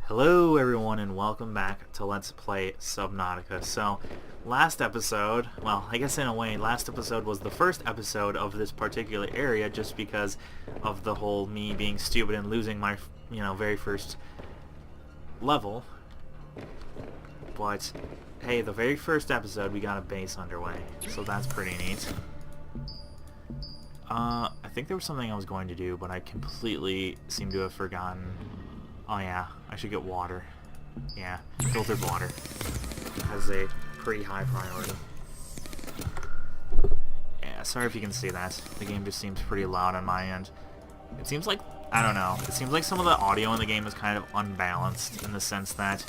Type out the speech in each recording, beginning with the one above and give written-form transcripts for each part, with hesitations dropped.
Hello everyone and welcome back to Let's Play Subnautica. So, last episode, well, I guess in a way, last episode was the first episode of this particular area just because of the whole me being stupid and losing my, very first level. But, hey, the very first episode we got a base underway, so that's pretty neat. I think there was something I was going to do, but I completely seem to have forgotten. Oh yeah, I should get water. Yeah, filtered water has a pretty high priority. Yeah, sorry if you can see that. The game just seems pretty loud on my end. It seems like, I don't know, it seems like some of the audio in the game is kind of unbalanced in the sense that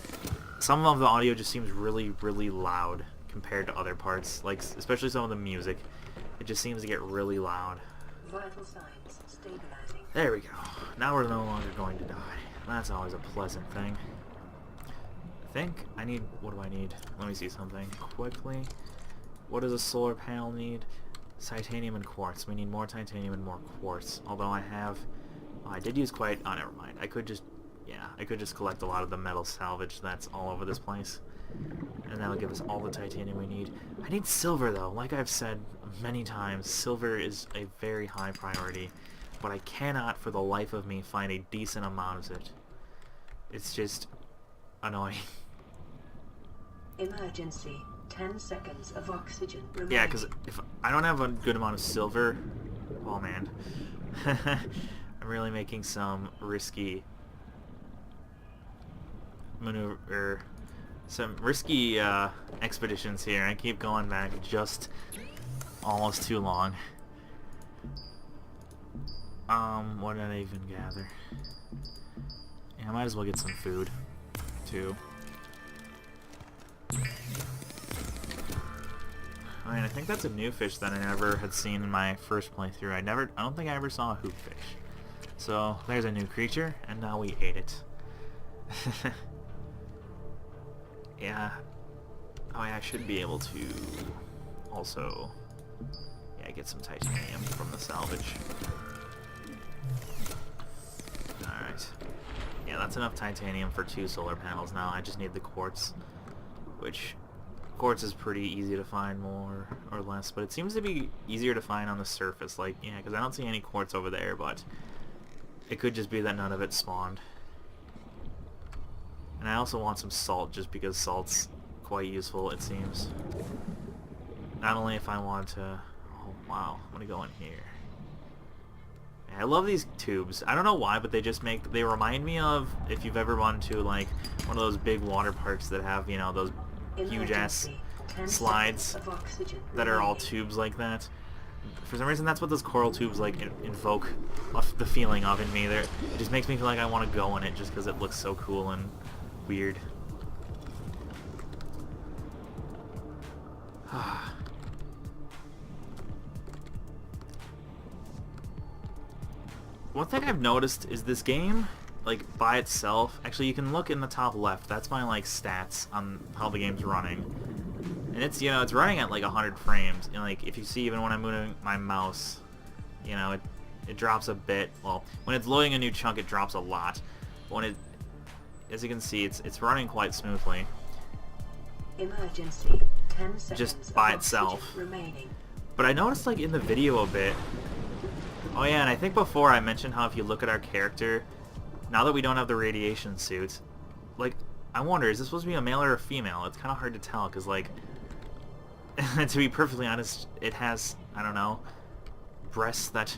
some of the audio just seems really, really loud compared to other parts, like especially some of the music. It just seems to get really loud. Vital signs stabilizing. There we go. Now we're no longer going to die. That's always a pleasant thing. I think I need... What do I need? Let me see something quickly. What does a solar panel need? Titanium and quartz. We need more titanium and more quartz. Although I have... Oh, I did use quite... Oh, never mind. I could just... Yeah, I could just collect a lot of the metal salvage that's all over this place. And that'll give us all the titanium we need. I need silver, though. Like I've said many times, silver is a very high priority. But I cannot, for the life of me, find a decent amount of it. It's just annoying. Emergency. 10 seconds of oxygen remaining. Yeah, because if I don't have a good amount of silver, oh man, I'm really making some risky maneuver, some risky expeditions here. I keep going back just almost too long. What did I even gather? Yeah, I might as well get some food, too. I mean, I think that's a new fish that I never had seen in my first playthrough. I don't think I ever saw a hoopfish. So, there's a new creature, and now we ate it. Yeah. Oh yeah, I should be able to also, yeah, get some titanium from the salvage. Alright. Yeah, that's enough titanium for 2 solar panels now. I just need the quartz, which quartz is pretty easy to find more or less, but it seems to be easier to find on the surface. Like, yeah, because I don't see any quartz over there, but it could just be that none of it spawned. And I also want some salt just because salt's quite useful, it seems. Not only if I want to... Oh, wow. I'm going to go in here. I love these tubes. I don't know why, but they remind me of if you've ever gone to like one of those big water parks that have, those huge ass slides that are all tubes like that. For some reason, that's what those coral tubes like invoke the feeling of in me. It just makes me feel like I want to go in it just because it looks so cool and weird. One thing I've noticed is this game, like, by itself, actually you can look in the top left, that's my, like, stats on how the game's running. And it's, it's running at, like, 100 frames. And, like, if you see, even when I'm moving my mouse, it drops a bit. Well, when it's loading a new chunk, it drops a lot. But when as you can see, it's running quite smoothly. Emergency. 10 seconds just by itself. Remaining. But I noticed, like, in the video a bit... Oh yeah, and I think before I mentioned how if you look at our character, now that we don't have the radiation suit, like, I wonder, is this supposed to be a male or a female? It's kind of hard to tell, because, like, to be perfectly honest, it has, I don't know, breasts that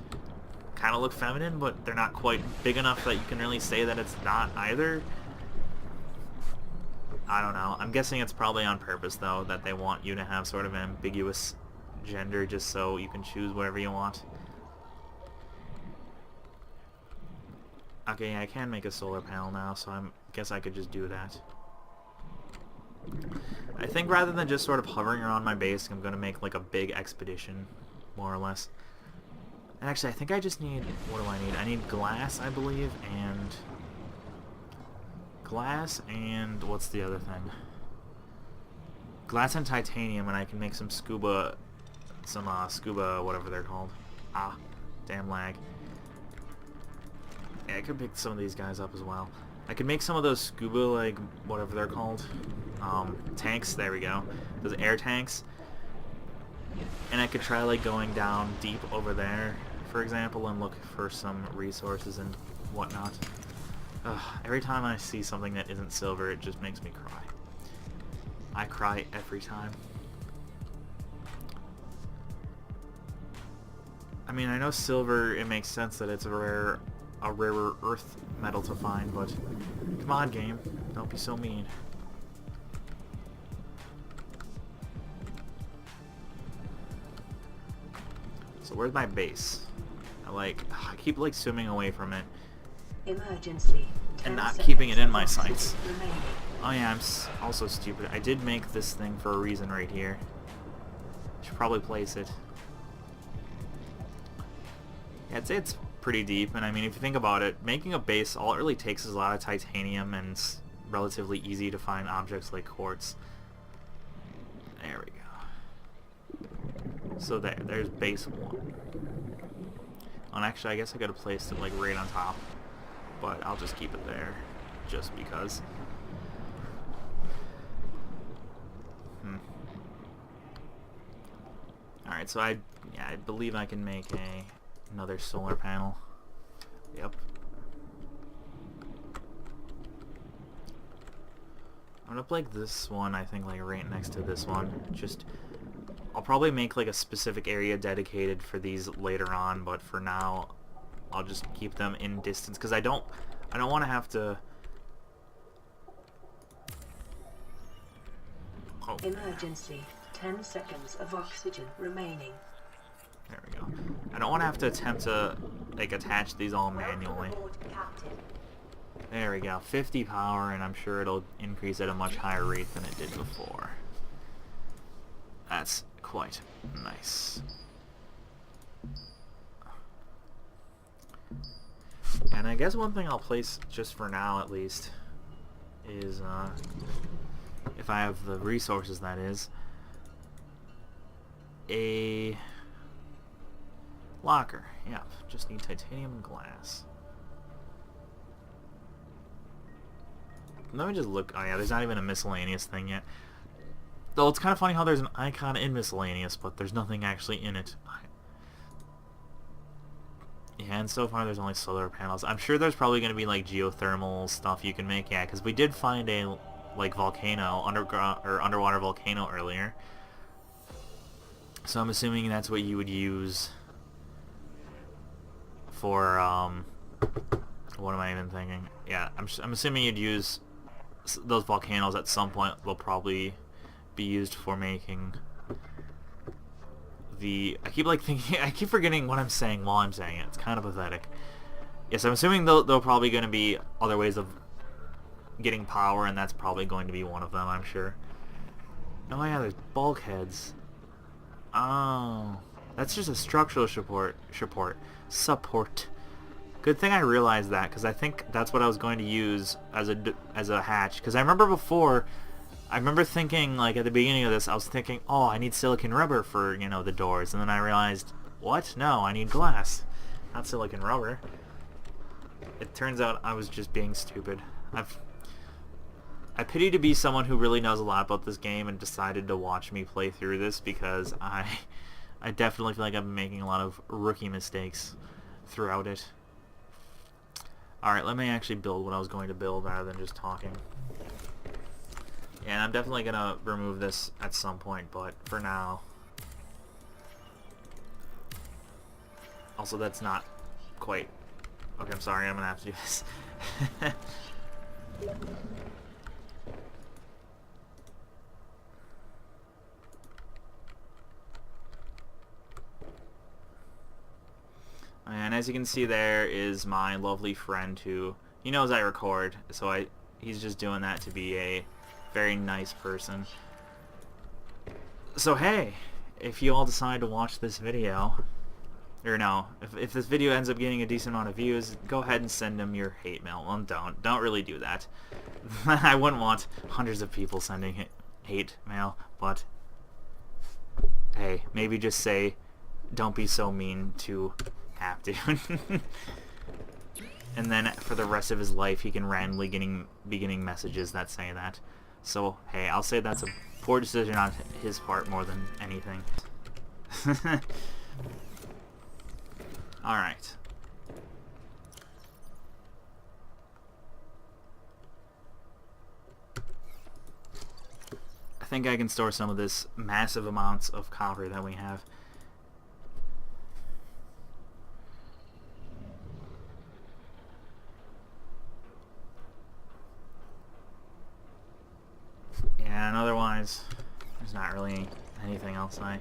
kind of look feminine, but they're not quite big enough that you can really say that it's not either. I don't know. I'm guessing it's probably on purpose, though, that they want you to have sort of an ambiguous gender just so you can choose whatever you want. Okay, I can make a solar panel now, so I guess I could just do that. I think rather than just sort of hovering around my base, I'm going to make like a big expedition, more or less. And actually, I think I just need... What do I need? I need glass, I believe, and... Glass and... What's the other thing? Glass and titanium, and I can make some scuba... scuba, whatever they're called. Ah, damn lag. Yeah, I could pick some of these guys up as well. I could make some of those scuba, like, whatever they're called, tanks, there we go, those air tanks, and I could try, like, going down deep over there, for example, and look for some resources and whatnot. Every time I see something that isn't silver, it just makes me cry. I cry every time. I mean, I know silver, it makes sense that it's a rarer earth metal to find, but come on, game, don't be so mean. So where's my base? I keep like swimming away from it Emergency. and 10 not keeping it seconds in of my oxygen sights. remaining. Oh yeah, I'm also stupid. I did make this thing for a reason right here. Should probably place it. Yeah, I'd say it's pretty deep, and I mean, if you think about it, making a base, all it really takes is a lot of titanium, and it's relatively easy to find objects like quartz. There we go. So there's base 1. And actually, I guess I could have placed it like right on top, but I'll just keep it there, just because. Alright, so I believe I can make another solar panel. Yep. I'm gonna play this one, I think, like right next to this one. I'll probably make like a specific area dedicated for these later on, but for now, I'll just keep them in distance, because I don't want to have to... Oh. Emergency. 10 seconds of oxygen remaining. There we go. I don't want to have to attempt to like attach these all manually. There we go. 50 power, and I'm sure it'll increase at a much higher rate than it did before. That's quite nice. And I guess one thing I'll place just for now at least is if I have the resources, that is, a locker. Yeah, just need titanium and glass. Let me just look. Oh yeah, there's not even a miscellaneous thing yet. Though it's kind of funny how there's an icon in miscellaneous, but there's nothing actually in it. Yeah, and so far there's only solar panels. I'm sure there's probably going to be like geothermal stuff you can make. Yeah, because we did find a like volcano, underground or underwater volcano earlier. So I'm assuming that's what you would use for, what am I even thinking? Yeah, I'm assuming you'd use those volcanoes at some point. They'll probably be used for making the... I keep forgetting what I'm saying while I'm saying it. It's kind of pathetic. Yes, I'm assuming they're probably going to be other ways of getting power, and that's probably going to be one of them, I'm sure. Oh yeah, there's bulkheads. Oh, that's just a structural support. Good thing I realized that, because I think that's what I was going to use as a hatch. Because I remember thinking, like, at the beginning of this, I was thinking, oh, I need silicon rubber for, you know, the doors. And then I realized, what? No, I need glass, not silicon rubber. It turns out I was just being stupid. I pity to be someone who really knows a lot about this game and decided to watch me play through this, because I definitely feel like I've been making a lot of rookie mistakes throughout it. Alright, let me actually build what I was going to build rather than just talking. Yeah, and I'm definitely going to remove this at some point, but for now... Also, that's not quite... Okay, I'm sorry, I'm going to have to do this. And as you can see, there is my lovely friend who, he knows I record, so he's just doing that to be a very nice person. So hey, if you all decide to watch this video, or no, if this video ends up getting a decent amount of views, go ahead and send him your hate mail. Well, don't really do that. I wouldn't want hundreds of people sending hate mail, but hey, maybe just say, don't be so mean to have to. and then for the rest of his life he can randomly be getting messages that say that. So hey, I'll say that's a poor decision on his part more than anything. Alright. I think I can store some of this massive amounts of copper that we have. Yeah, and otherwise, there's not really anything else I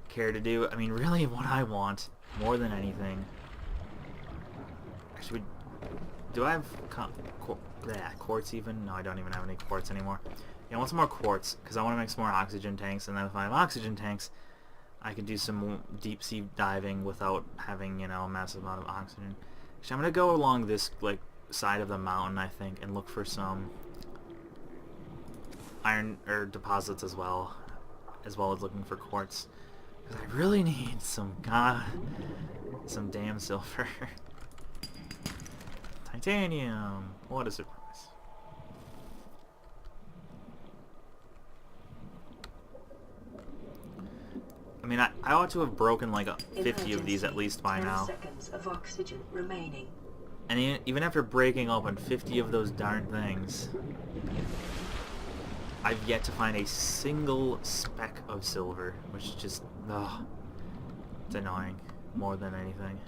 care to do. I mean, really what I want, more than anything... Actually, do I have quartz even? No, I don't even have any quartz anymore. Yeah, I want some more quartz, because I want to make some more oxygen tanks, and then if I have oxygen tanks, I can do some deep sea diving without having, you know, a massive amount of oxygen. Actually, I'm going to go along this, like, side of the mountain, I think, and look for some iron or deposits as well as looking for quartz. Because I really need some damn silver. Titanium! What a surprise. I mean, I ought to have broken like 50 of these at least by 10 now. seconds of oxygen remaining. And even after breaking open 50 of those darn things, I've yet to find a single speck of silver, which is just, ugh, it's annoying more than anything.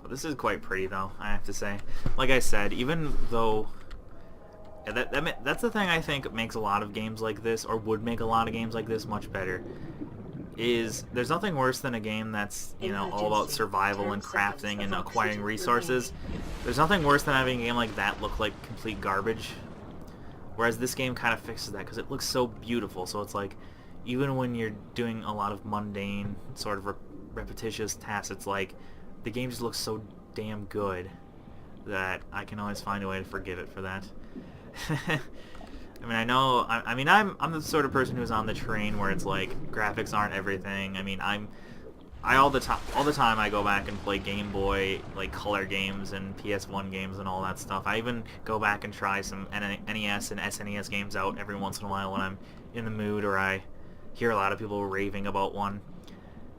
This is quite pretty though, I have to say. Like I said, even though... that's the thing I think makes a lot of games like this, or would make a lot of games like this much better, is there's nothing worse than a game that's, you know, all about survival and crafting and acquiring resources. There's nothing worse than having a game like that look like complete garbage. Whereas this game kind of fixes that, because it looks so beautiful, so it's like, even when you're doing a lot of mundane, sort of repetitious tasks, it's like, the game just looks so damn good that I can always find a way to forgive it for that. I mean, I know, I mean, I'm the sort of person who's on the train where it's like, graphics aren't everything. I mean, all the time I go back and play Game Boy, like, color games and PS1 games and all that stuff. I even go back and try some NES and SNES games out every once in a while when I'm in the mood, or I hear a lot of people raving about one.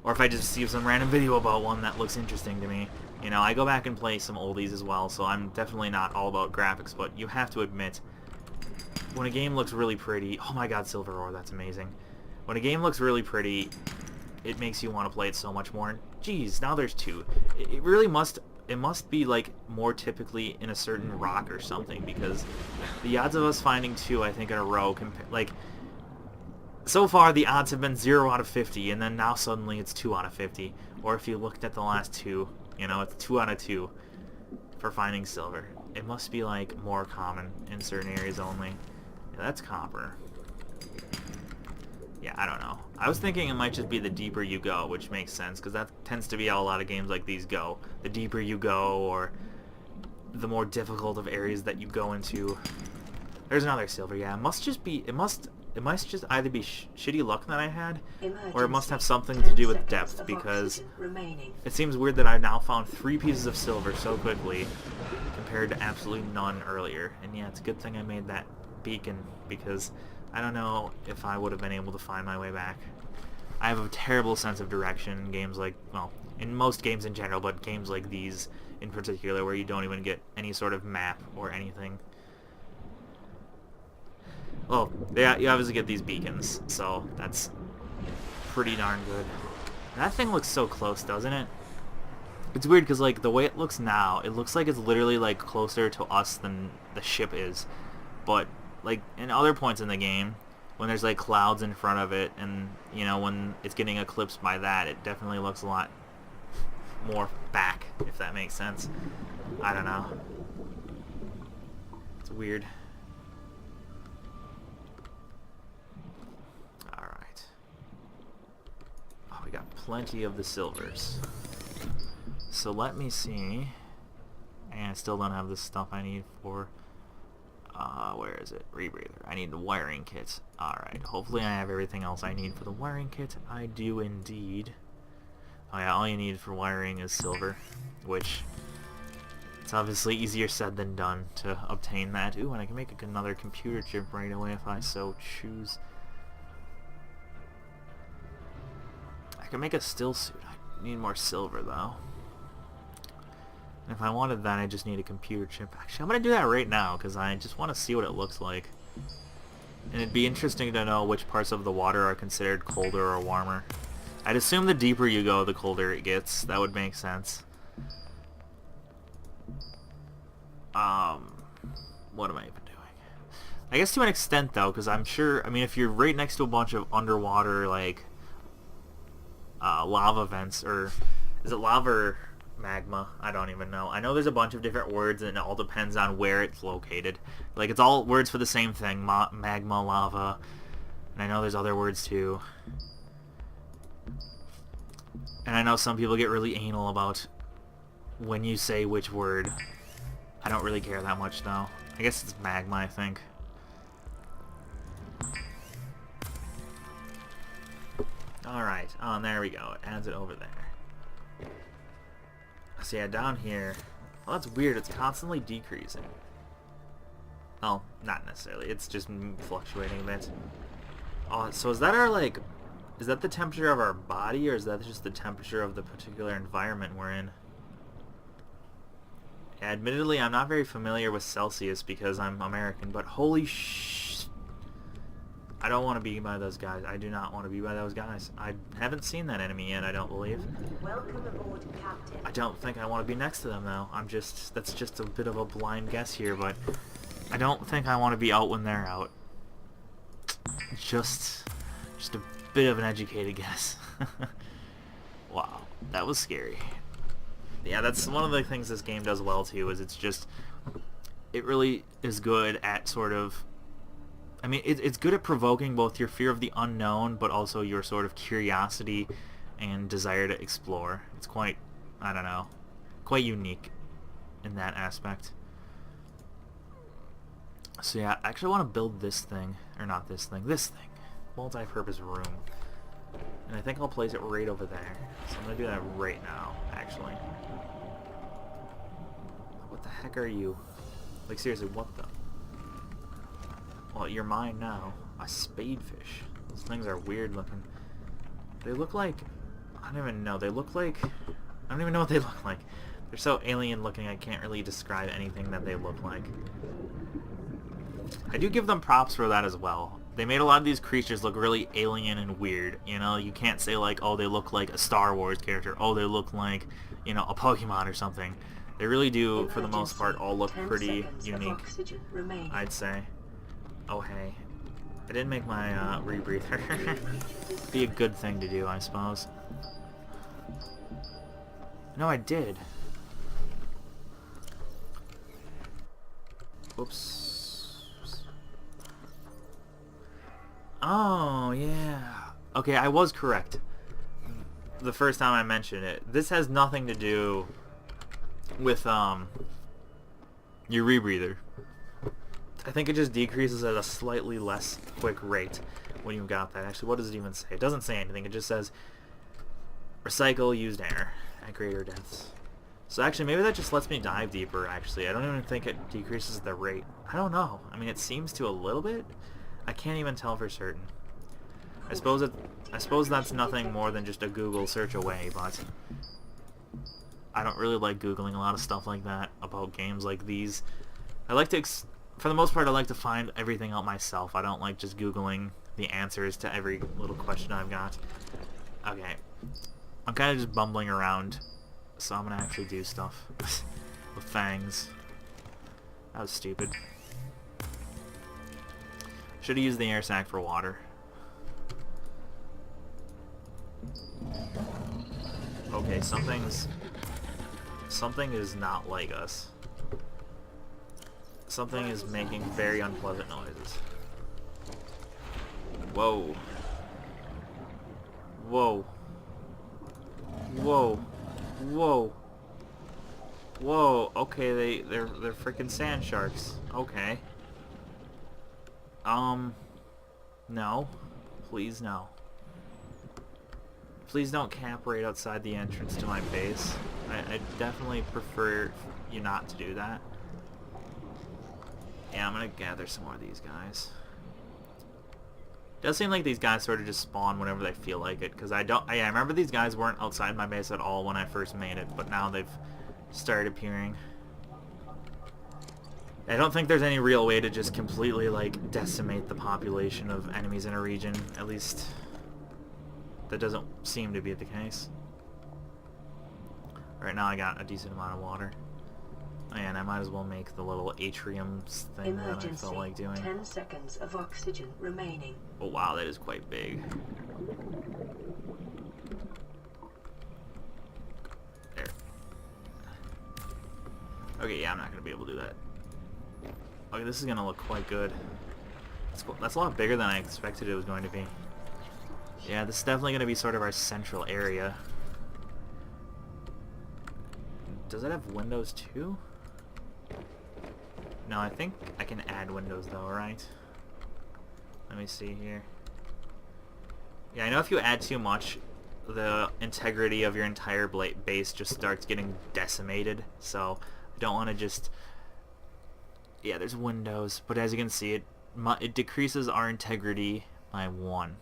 Or if I just see some random video about one that looks interesting to me. You know, I go back and play some oldies as well, so I'm definitely not all about graphics, but you have to admit, when a game looks really pretty... Oh my god, silver ore, that's amazing. When a game looks really pretty, it makes you want to play it so much more. Jeez, now there's two. It really must... It must be, like, more typically in a certain rock or something, because the odds of us finding two, I think, in a row, like... So far, the odds have been 0 out of 50, and then now suddenly it's 2 out of 50. Or if you looked at the last two, you know, it's 2 out of 2 for finding silver. It must be, like, more common in certain areas only. Yeah, that's copper. Yeah, I don't know. I was thinking it might just be the deeper you go, which makes sense, because that tends to be how a lot of games like these go. The deeper you go, or the more difficult of areas that you go into. There's another silver, yeah. It must just be... It must just either be shitty luck that I had, or it must have something to do with depth, because it seems weird that I've now found 3 pieces of silver so quickly, compared to absolutely none earlier. And yeah, it's a good thing I made that beacon, because I don't know if I would have been able to find my way back. I have a terrible sense of direction in games like, well, in most games in general, but games like these in particular, where you don't even get any sort of map or anything. Well, yeah, you obviously get these beacons, so that's pretty darn good. That thing looks so close, doesn't it? It's weird, because, like, the way it looks now, it looks like it's literally, like, closer to us than the ship is. But, like, in other points in the game, when there's, like, clouds in front of it, and, you know, when it's getting eclipsed by that, it definitely looks a lot more back, if that makes sense. I don't know. It's weird. We got plenty of the silvers. So let me see. And I still don't have the stuff I need for... where is it? Rebreather. I need the wiring kit. Alright, hopefully I have everything else I need for the wiring kit. I do indeed. Oh yeah, all you need for wiring is silver, which it's obviously easier said than done to obtain that. Ooh, and I can make another computer chip right away if I so choose. I can make a still suit. I need more silver though. And if I wanted that, I just need a computer chip. Actually, I'm gonna do that right now because I just want to see what it looks like. And it'd be interesting to know which parts of the water are considered colder or warmer. I'd assume the deeper you go, the colder it gets. That would make sense. What am I even doing? I guess to an extent though, because I'm sure, I mean, if you're right next to a bunch of underwater, like, lava vents, or is it lava or magma? I don't even know. I know there's a bunch of different words and it all depends on where it's located. Like, it's all words for the same thing, magma, lava, and I know there's other words too. And I know some people get really anal about when you say which word. I don't really care that much though. I guess it's magma, I think. Alright, there we go. It adds it over there. So yeah, down here... Well, that's weird. It's constantly decreasing. Well, not necessarily. It's just fluctuating a bit. Oh, so is that our, like... Is that the temperature of our body, or is that just the temperature of the particular environment we're in? Yeah, admittedly, I'm not very familiar with Celsius because I'm American, but holy sh... I don't want to be by those guys. I do not want to be by those guys. I haven't seen that enemy yet, I don't believe. Welcome aboard, Captain. I don't think I want to be next to them, though. That's just a bit of a blind guess here, but I don't think I want to be out when they're out. Just a bit of an educated guess. Wow, that was scary. Yeah, that's one of the things this game does well too, is it really is good at sort of, I mean, it's good at provoking both your fear of the unknown, but also your sort of curiosity and desire to explore. It's quite, I don't know, quite unique in that aspect. So yeah, I actually want to build this thing, or not this thing, multi-purpose room. And I think I'll place it right over there. So I'm going to do that right now, actually. What the heck are you? Like, seriously, what the? Well, you're mine now. A spadefish. Those things are weird looking. They look like... I don't even know. They look like... I don't even know what they look like. They're so alien looking I can't really describe anything that they look like. I do give them props for that as well. They made a lot of these creatures look really alien and weird. You know, you can't say like, oh, they look like a Star Wars character. Oh, they look like, you know, a Pokemon or something. They really do, for the most part, all look pretty unique, I'd say. Oh, hey. I didn't make my rebreather. Be a good thing to do, I suppose. No, I did. Oops. Oh, yeah. Okay, I was correct the first time I mentioned it. This has nothing to do with your rebreather. I think it just decreases at a slightly less quick rate when you've got that. Actually, what does it even say? It doesn't say anything. It just says recycle used air at greater depths. So actually, maybe that just lets me dive deeper, actually. I don't even think it decreases the rate. I don't know. I mean, it seems to a little bit. I can't even tell for certain. I suppose that's nothing more than just a Google search away, but I don't really like Googling a lot of stuff like that about games like these. I like to, for the most part, I like to find everything out myself. I don't like just Googling the answers to every little question I've got. Okay. I'm kind of just bumbling around, so I'm going to actually do stuff with fangs. That was stupid. Should have used the air sac for water. Okay, something is not like us. Something is making very unpleasant noises. Whoa. Whoa. Whoa. Whoa. Whoa. Okay, they're freaking sand sharks. Okay. No. Please no. Please don't camp right outside the entrance to my base. I definitely prefer you not to do that. Yeah, I'm gonna gather some more of these guys. It does seem like these guys sort of just spawn whenever they feel like it, because I remember these guys weren't outside my base at all when I first made it, but now they've started appearing. I don't think there's any real way to just completely, like, decimate the population of enemies in a region. At least, that doesn't seem to be the case. Right now I got a decent amount of water. And I might as well make the little Atrium thing that I felt like doing. 10 seconds of oxygen remaining. Oh wow, that is quite big. There. Okay, yeah, I'm not going to be able to do that. Okay, this is going to look quite good. That's a lot bigger than I expected it was going to be. Yeah, this is definitely going to be sort of our central area. Does it have windows too? No, I think I can add windows though, right? Let me see here. Yeah, I know if you add too much, the integrity of your entire base just starts getting decimated. So I don't want to just... Yeah, there's windows, but as you can see, it decreases our integrity by 1.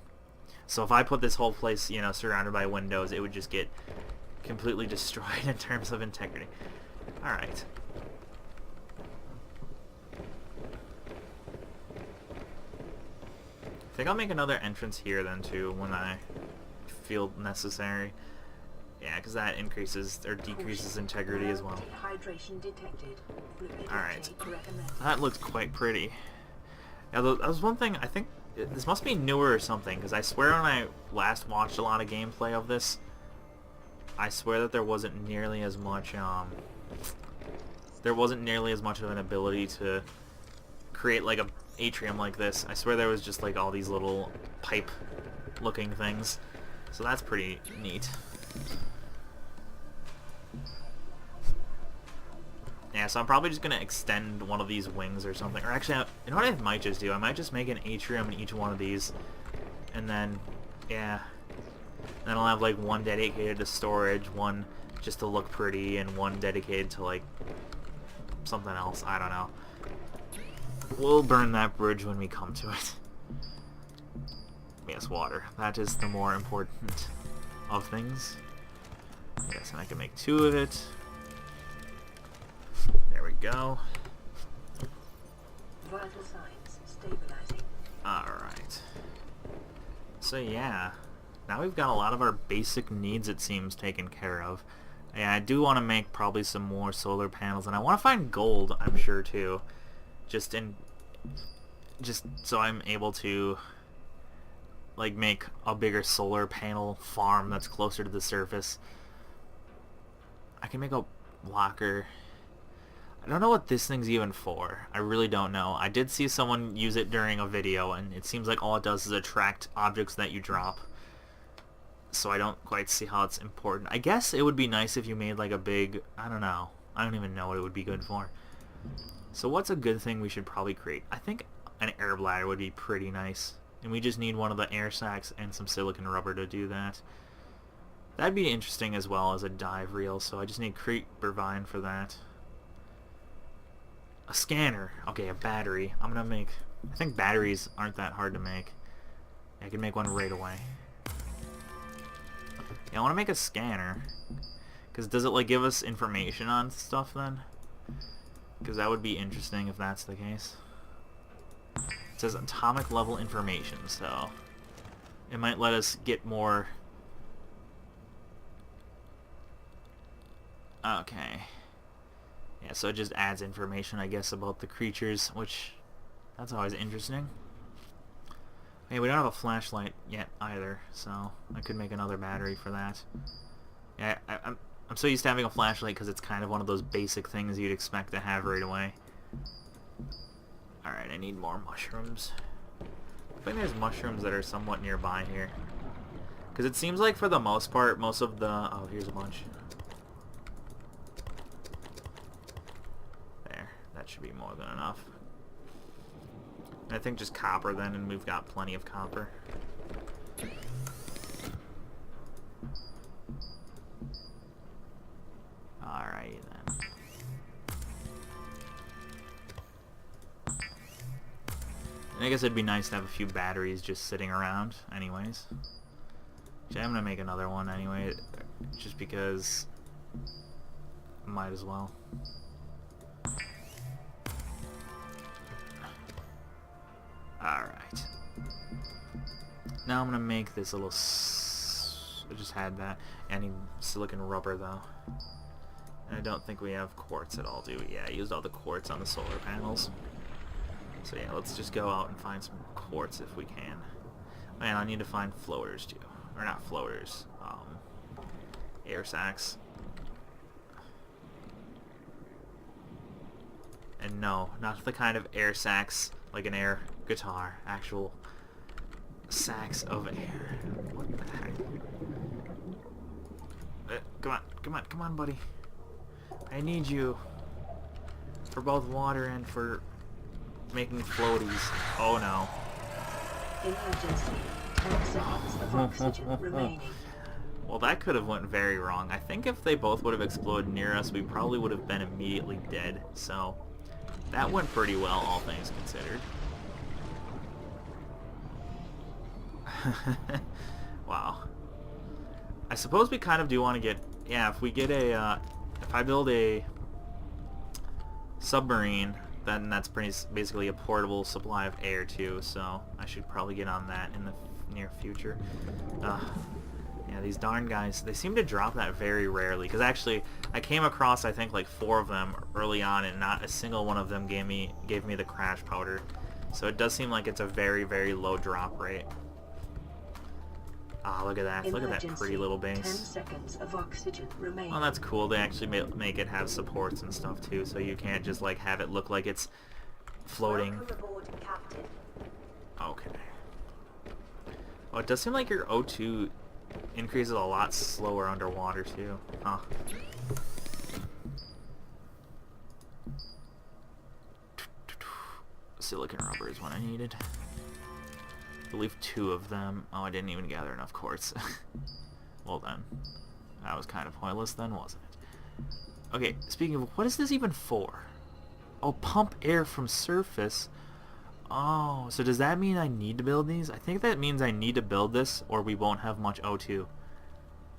So if I put this whole place, you know, surrounded by windows, it would just get completely destroyed in terms of integrity. Alright. I think I'll make another entrance here then too when I feel necessary. Yeah, because that increases or decreases integrity as well. Alright. That looks quite pretty. Yeah, that was one thing, I think this must be newer or something, because I swear when I last watched a lot of gameplay of this, I swear that there wasn't nearly as much of an ability to create like a atrium like this. I swear there was just like all these little pipe looking things. So that's pretty neat. Yeah, so I'm probably just going to extend one of these wings or something. Or actually, you know what I might just do? I might just make an atrium in each one of these. And then, yeah. Then I'll have like one dedicated to storage, one just to look pretty, and one dedicated to like something else. I don't know. We'll burn that bridge when we come to it. Yes, water. That is the more important of things. Yes, and I can make 2 of it. There we go. Vital signs stabilizing. Alright. So yeah. Now we've got a lot of our basic needs, it seems, taken care of. Yeah, I do want to make probably some more solar panels, and I want to find gold, I'm sure, too. Just so I'm able to like make a bigger solar panel farm that's closer to the surface. I can make a blocker. I don't know what this thing's even for. I really don't know. I did see someone use it during a video, and it seems like all it does is attract objects that you drop. So I don't quite see how it's important. I guess it would be nice if you made like a big... I don't know. I don't even know what it would be good for. So what's a good thing we should probably create? I think an air bladder would be pretty nice. And we just need one of the air sacs and some silicon rubber to do that. That'd be interesting as well as a dive reel, so I just need creeper vine for that. A scanner. Okay, a battery. I'm gonna make... I think batteries aren't that hard to make. I can make one right away. Yeah, I want to make a scanner. Because does it like give us information on stuff then? Because that would be interesting if that's the case. It says atomic level information, so it might let us get more... Okay. Yeah, so it just adds information, I guess, about the creatures, which... That's always interesting. Hey, we don't have a flashlight yet either, so I could make another battery for that. Yeah, I'm so used to having a flashlight because it's kind of one of those basic things you'd expect to have right away. Alright, I need more mushrooms. I think there's mushrooms that are somewhat nearby here. Because it seems like for the most part, most of the... Oh, here's a bunch. There, that should be more than enough. I think just copper then, and we've got plenty of copper. And I guess it'd be nice to have a few batteries just sitting around anyways. Actually, I'm gonna make another one anyway, just because might as well. Alright. Now I'm gonna make this little I just had that. I need silicon rubber though. And I don't think we have quartz at all, do we? Yeah, I used all the quartz on the solar panels. So yeah, let's just go out and find some quartz if we can. Man, I need to find floaters too. Or not floaters. Air sacs. And no, not the kind of air sacs like an air guitar. Actual sacs of air. What the heck? Come on, buddy. I need you. For both water and for making floaties. Oh no. Emergency. 10 seconds of oxygen remaining. Well, that could have went very wrong. I think if they both would have exploded near us, we probably would have been immediately dead. So, that went pretty well, all things considered. Wow. I suppose we kind of do want to get... Yeah, if we get a... if I build a submarine, then that's basically a portable supply of air too, so I should probably get on that in the near future. Yeah, these darn guys, they seem to drop that very rarely, because actually I came across I think like 4 of them early on, and not a single one of them gave me the crash powder. So it does seem like it's a very, very low drop rate. Ah, look at that. Look at that pretty little base. 10 seconds of oxygen remaining. Oh, that's cool. They actually make it have supports and stuff too, so you can't just like have it look like it's floating. Welcome aboard, Captain. Okay. Oh, it does seem like your O2 increases a lot slower underwater too. Huh. Silicon rubber is what I needed. I believe 2 of them. Oh, I didn't even gather enough quartz. Well then, that was kind of pointless then, wasn't it? Okay, speaking of, what is this even for? Oh, pump air from surface. Oh, so does that mean I need to build these? I think that means I need to build this or we won't have much O2.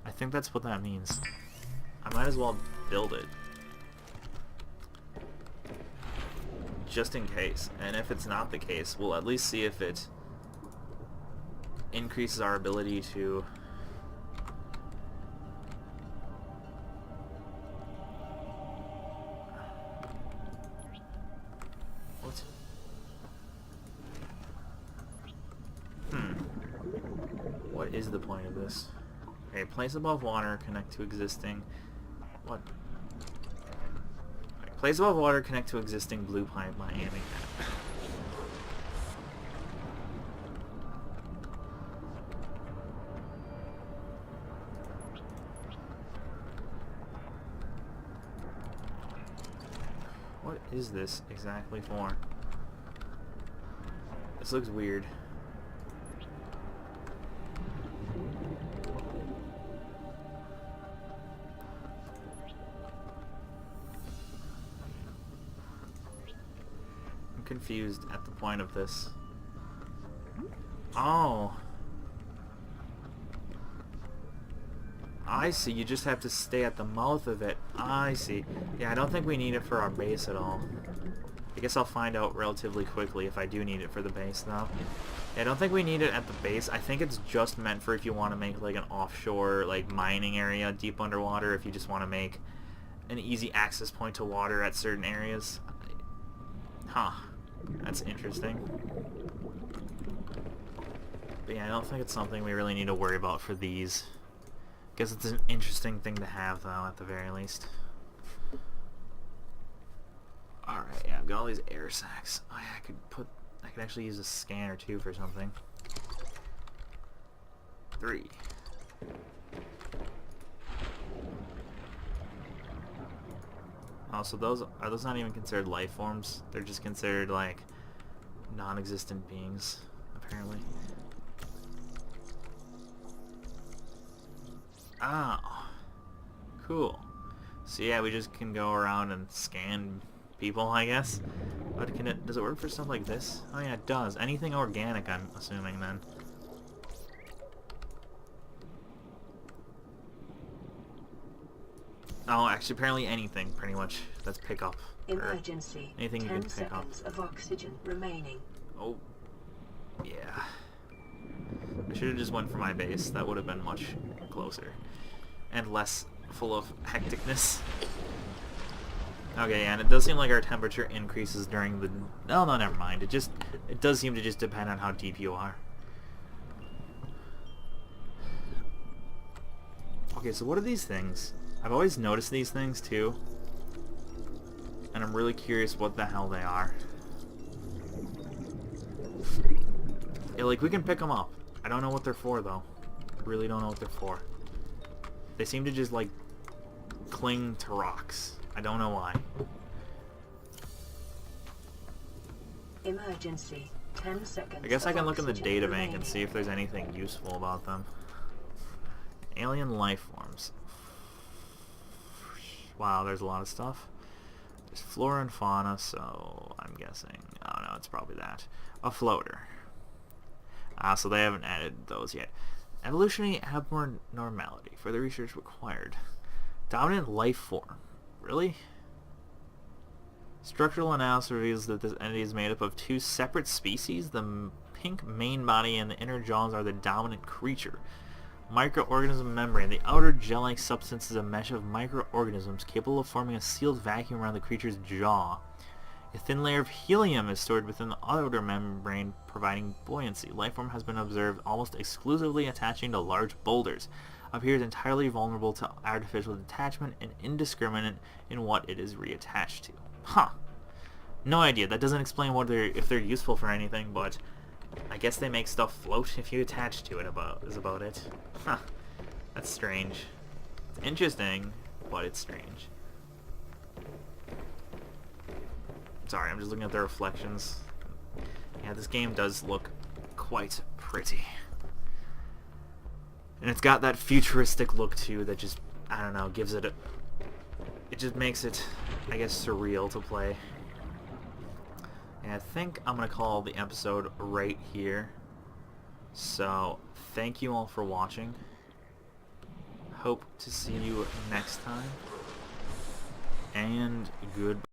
I think that's what that means. I might as well build it. Just in case. And if it's not the case, we'll at least see if it increases our ability to what? What is the point of this? Okay, place above water, connect to existing what? Okay, place above water, connect to existing blue pipe Miami. What is this exactly for? This looks weird. I'm confused at the point of this. Oh. I see, you just have to stay at the mouth of it. I see. Yeah, I don't think we need it for our base at all. I guess I'll find out relatively quickly if I do need it for the base, though. Yeah, I don't think we need it at the base. I think it's just meant for if you want to make, like, an offshore, like, mining area deep underwater, if you just want to make an easy access point to water at certain areas. Huh. That's interesting. But yeah, I don't think it's something we really need to worry about for these. Guess it's an interesting thing to have, though, at the very least. Alright, yeah, I've got all these air sacs. Oh yeah, I could actually use a scanner too for something. 3. Oh, so are those not even considered life forms? They're just considered like non-existent beings, apparently. Oh, cool. So yeah, we just can go around and scan people, I guess. But does it work for stuff like this? Oh yeah, it does. Anything organic, I'm assuming then. Oh, actually, apparently anything, pretty much. That's pick up. Emergency. Anything you 10 can pick up. seconds of oxygen remaining. Oh, yeah. I should have just went for my base. That would have been much closer. And less full of hecticness. Okay, and it does seem like our temperature increases during the... Oh, no, never mind. It does seem to just depend on how deep you are. Okay, so what are these things? I've always noticed these things, too. And I'm really curious what the hell they are. Yeah, like, we can pick them up. I don't know what they're for, though. Really don't know what they're for. They seem to just, like, cling to rocks. I don't know why. Emergency. 10 seconds. I guess I can look in the oxygen data remaining. bank and see if there's anything useful about them. Alien life forms. Wow, there's a lot of stuff. There's flora and fauna, so I'm guessing... Oh no, it's probably that. A floater. So they haven't added those yet. Evolutionary abnormality. Further research required. Dominant life form. Really? Structural analysis reveals that this entity is made up of two separate species. The pink main body and the inner jaws are the dominant creature. Microorganism membrane. The outer gel-like substance is a mesh of microorganisms capable of forming a sealed vacuum around the creature's jaw. A thin layer of helium is stored within the outer membrane, providing buoyancy. Lifeform has been observed almost exclusively attaching to large boulders. Appears entirely vulnerable to artificial detachment and indiscriminate in what it is reattached to. Huh. No idea. That doesn't explain if they're useful for anything, but I guess they make stuff float if you attach to it is about it. Huh. That's strange. It's interesting, but it's strange. Sorry, I'm just looking at the reflections. Yeah, this game does look quite pretty. And it's got that futuristic look too that just, I don't know, gives it it just makes it, I guess, surreal to play. And I think I'm going to call the episode right here. So, thank you all for watching. Hope to see you next time. And goodbye.